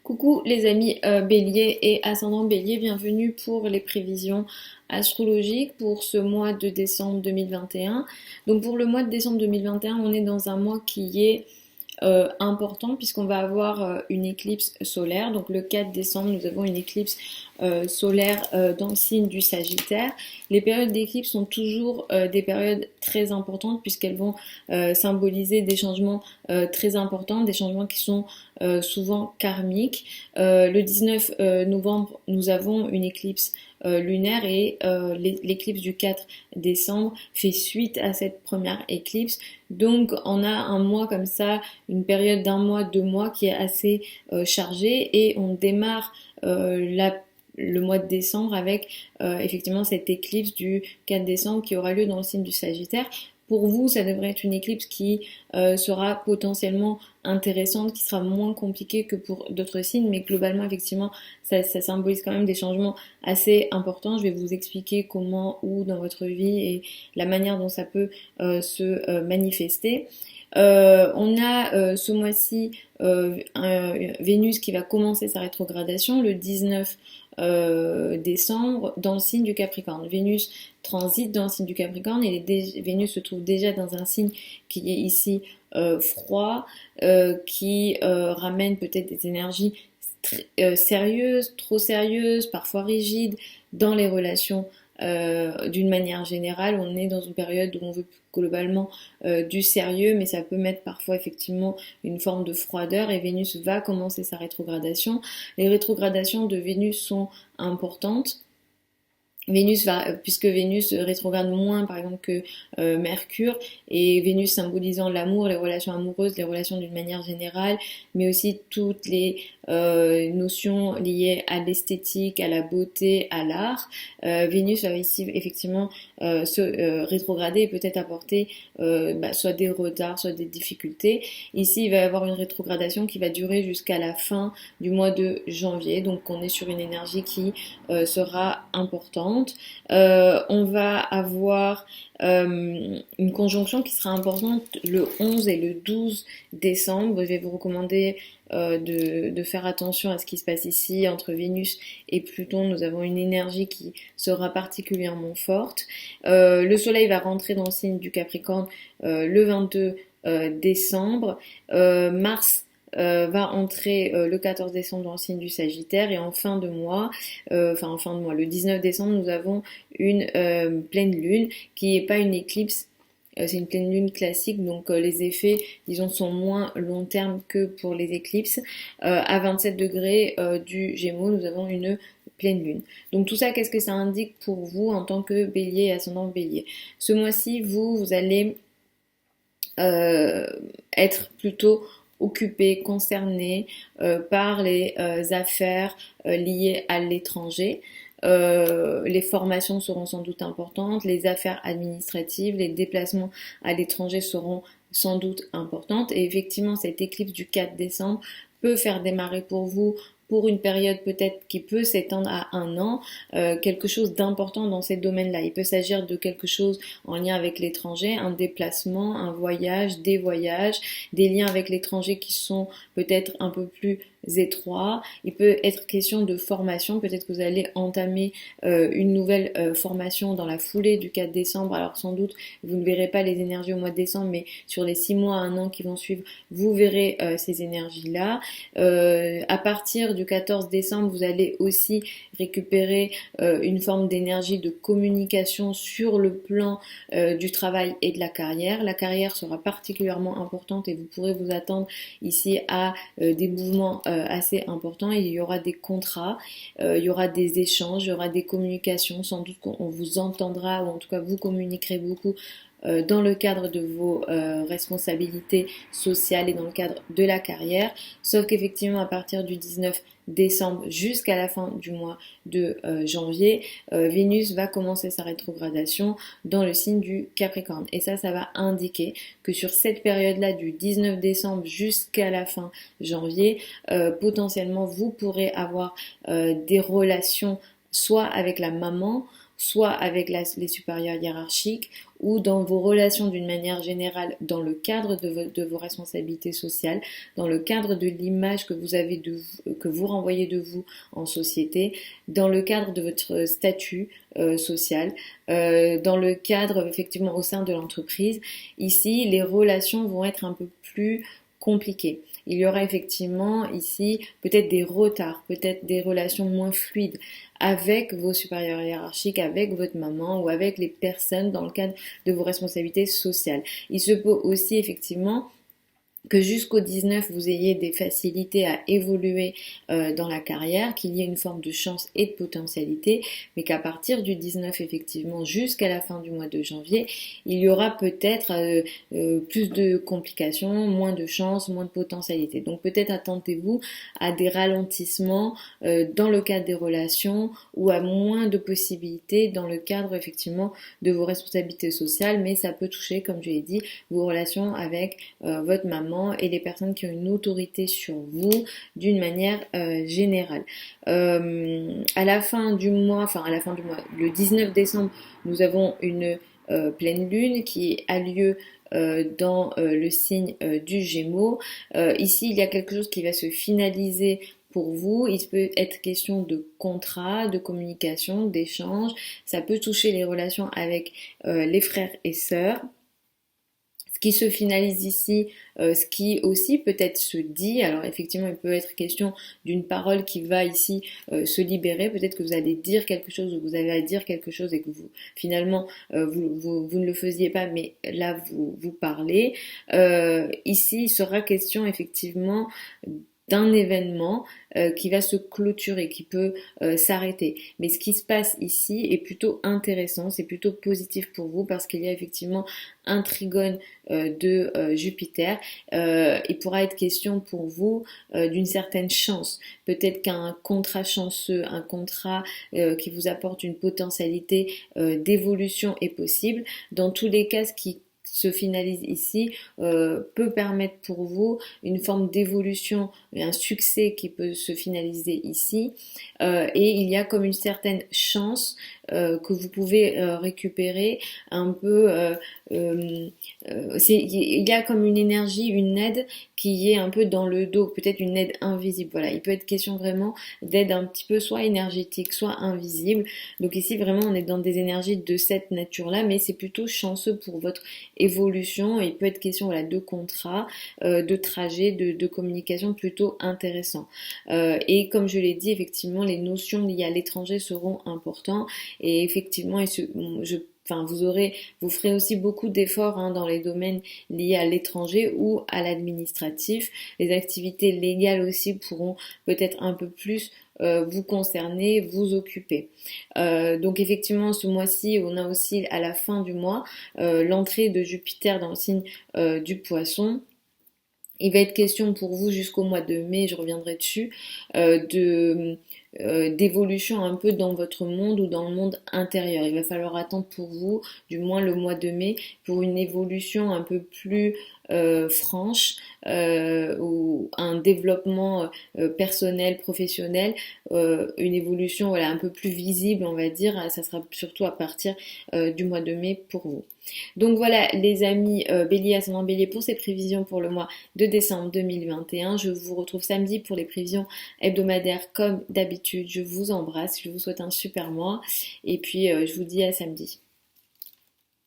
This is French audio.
Coucou les amis Bélier et ascendant Bélier, bienvenue pour les prévisions astrologiques pour ce mois de décembre 2021. Donc pour le mois de décembre 2021, on est dans un mois qui est important puisqu'on va avoir une éclipse solaire. Donc le 4 décembre, nous avons une éclipse solaire dans le signe du Sagittaire. Les périodes d'éclipse sont toujours des périodes très importantes puisqu'elles vont symboliser des changements très importants, des changements qui sont souvent karmiques. Le 19 novembre, nous avons une éclipse lunaire et l'éclipse du 4 décembre fait suite à cette première éclipse. Donc on a un mois comme ça, une période d'un mois, 2 mois qui est assez chargée et on démarre le mois de décembre avec effectivement cette éclipse du 4 décembre qui aura lieu dans le signe du Sagittaire. Pour vous, ça devrait être une éclipse qui sera potentiellement intéressante, qui sera moins compliquée que pour d'autres signes, mais globalement, effectivement, ça symbolise quand même des changements assez importants. Je vais vous expliquer comment, où dans votre vie et la manière dont ça peut se manifester. On a ce mois-ci Vénus qui va commencer sa rétrogradation le 19 décembre dans le signe du Capricorne. Vénus transite dans le signe du Capricorne et Vénus se trouve déjà dans un signe qui est ici froid, qui ramène peut-être des énergies sérieuses, trop sérieuses, parfois rigides dans les relations. D'une manière générale, on est dans une période où on veut globalement du sérieux, mais ça peut mettre parfois effectivement une forme de froideur et Vénus va commencer sa rétrogradation. Les rétrogradations de Vénus sont importantes. Puisque Vénus rétrograde moins par exemple que Mercure, et Vénus symbolisant l'amour, les relations amoureuses, les relations d'une manière générale, mais aussi toutes les notions liées à l'esthétique, à la beauté, à l'art. Vénus va ici effectivement se rétrograder et peut-être apporter soit des retards, soit des difficultés. Ici, il va y avoir une rétrogradation qui va durer jusqu'à la fin du mois de janvier, donc on est sur une énergie qui sera importante. On va avoir une conjonction qui sera importante le 11 et le 12 décembre. Je vais vous recommander de faire attention à ce qui se passe ici entre Vénus et Pluton. Nous avons une énergie qui sera particulièrement forte. Le soleil va rentrer dans le signe du Capricorne le 22 décembre. Mars va entrer le 14 décembre dans le signe du Sagittaire et en fin de mois, le 19 décembre, nous avons une pleine lune qui n'est pas une éclipse. C'est une pleine lune classique, donc les effets, disons, sont moins long terme que pour les éclipses. À 27 degrés du Gémeaux, nous avons une pleine lune. Donc tout ça, qu'est-ce que ça indique pour vous en tant que Bélier et ascendant Bélier? Ce mois-ci, vous allez être plutôt occupé, concerné par les affaires liées à l'étranger. Les formations seront sans doute importantes, les affaires administratives, les déplacements à l'étranger seront sans doute importantes. Et effectivement, cette éclipse du 4 décembre peut faire démarrer pour vous, pour une période peut-être qui peut s'étendre à 1 an, quelque chose d'important dans ces domaines-là. Il peut s'agir de quelque chose en lien avec l'étranger, un déplacement, un voyage, des voyages, des liens avec l'étranger qui sont peut-être un peu plus étroits. Il peut être question de formation, peut-être que vous allez entamer une nouvelle formation dans la foulée du 4 décembre. Alors sans doute, vous ne verrez pas les énergies au mois de décembre, mais sur les 6 mois, 1 an qui vont suivre, vous verrez ces énergies-là. À partir du 14 décembre, vous allez aussi récupérer une forme d'énergie de communication sur le plan du travail et de la carrière. La carrière sera particulièrement importante et vous pourrez vous attendre ici à des mouvements assez importants. Il y aura des contrats, il y aura des échanges, il y aura des communications. Sans doute qu'on vous entendra ou en tout cas vous communiquerez beaucoup dans le cadre de vos responsabilités sociales et dans le cadre de la carrière. Sauf qu'effectivement, à partir du 19 décembre jusqu'à la fin du mois de janvier, Vénus va commencer sa rétrogradation dans le signe du Capricorne. Et ça va indiquer que sur cette période-là, du 19 décembre jusqu'à la fin janvier, potentiellement, vous pourrez avoir des relations soit avec la maman, soit avec les supérieurs hiérarchiques, ou dans vos relations d'une manière générale, dans le cadre de vos responsabilités sociales, dans le cadre de l'image que vous avez de vous, que vous renvoyez de vous en société, dans le cadre de votre statut social, dans le cadre effectivement au sein de l'entreprise. Ici, les relations vont être un peu plus compliquées. Il y aura effectivement ici peut-être des retards, peut-être des relations moins fluides avec vos supérieurs hiérarchiques, avec votre maman ou avec les personnes dans le cadre de vos responsabilités sociales. Il se peut aussi effectivement que jusqu'au 19, vous ayez des facilités à évoluer dans la carrière, qu'il y ait une forme de chance et de potentialité, mais qu'à partir du 19, effectivement, jusqu'à la fin du mois de janvier, il y aura peut-être plus de complications, moins de chance, moins de potentialité. Donc peut-être attendez-vous à des ralentissements dans le cadre des relations ou à moins de possibilités dans le cadre effectivement de vos responsabilités sociales, mais ça peut toucher, comme je l'ai dit, vos relations avec votre maman et les personnes qui ont une autorité sur vous d'une manière générale. À la fin du mois, le 19 décembre, nous avons une pleine lune qui a lieu dans le signe du Gémeaux. Ici, il y a quelque chose qui va se finaliser pour vous. Il peut être question de contrat, de communication, d'échange. Ça peut toucher les relations avec les frères et sœurs. Ce qui se finalise ici, ce qui aussi peut-être se dit, alors effectivement il peut être question d'une parole qui va ici se libérer, peut-être que vous allez dire quelque chose ou vous avez à dire quelque chose et que vous finalement vous ne le faisiez pas, mais là vous parlez. Ici il sera question effectivement d'un événement qui va se clôturer, qui peut s'arrêter. Mais ce qui se passe ici est plutôt intéressant, c'est plutôt positif pour vous parce qu'il y a effectivement un trigone de Jupiter. Il pourra être question pour vous d'une certaine chance. Peut-être qu'un contrat chanceux, un contrat qui vous apporte une potentialité d'évolution est possible. Dans tous les cas, ce qui se finalise ici peut permettre pour vous une forme d'évolution et un succès qui peut se finaliser ici et il y a comme une certaine chance que vous pouvez récupérer un peu il y a comme une énergie, une aide qui est un peu dans le dos, peut-être une aide invisible. Voilà, il peut être question vraiment d'aide un petit peu soit énergétique, soit invisible. Donc ici vraiment on est dans des énergies de cette nature-là, mais c'est plutôt chanceux pour votre évolution. Il peut être question voilà, de contrats, de trajets, de communication plutôt intéressant. Et comme je l'ai dit, effectivement, les notions liées à l'étranger seront importantes. Et effectivement, vous ferez aussi beaucoup d'efforts dans les domaines liés à l'étranger ou à l'administratif. Les activités légales aussi pourront peut-être un peu plus vous concerner, vous occuper. Donc effectivement, ce mois-ci, on a aussi à la fin du mois l'entrée de Jupiter dans le signe du Poisson. Il va être question pour vous jusqu'au mois de mai, je reviendrai dessus, d'évolution un peu dans votre monde ou dans le monde intérieur. Il va falloir attendre pour vous, du moins le mois de mai, pour une évolution un peu plus franche ou un développement personnel, professionnel, une évolution voilà, un peu plus visible, on va dire. Ça sera surtout à partir du mois de mai pour vous. Donc voilà les amis Bélier, ascendant Bélier pour ces prévisions pour le mois de décembre 2021. Je vous retrouve samedi pour les prévisions hebdomadaires comme d'habitude. Je vous embrasse, je vous souhaite un super mois et puis je vous dis à samedi.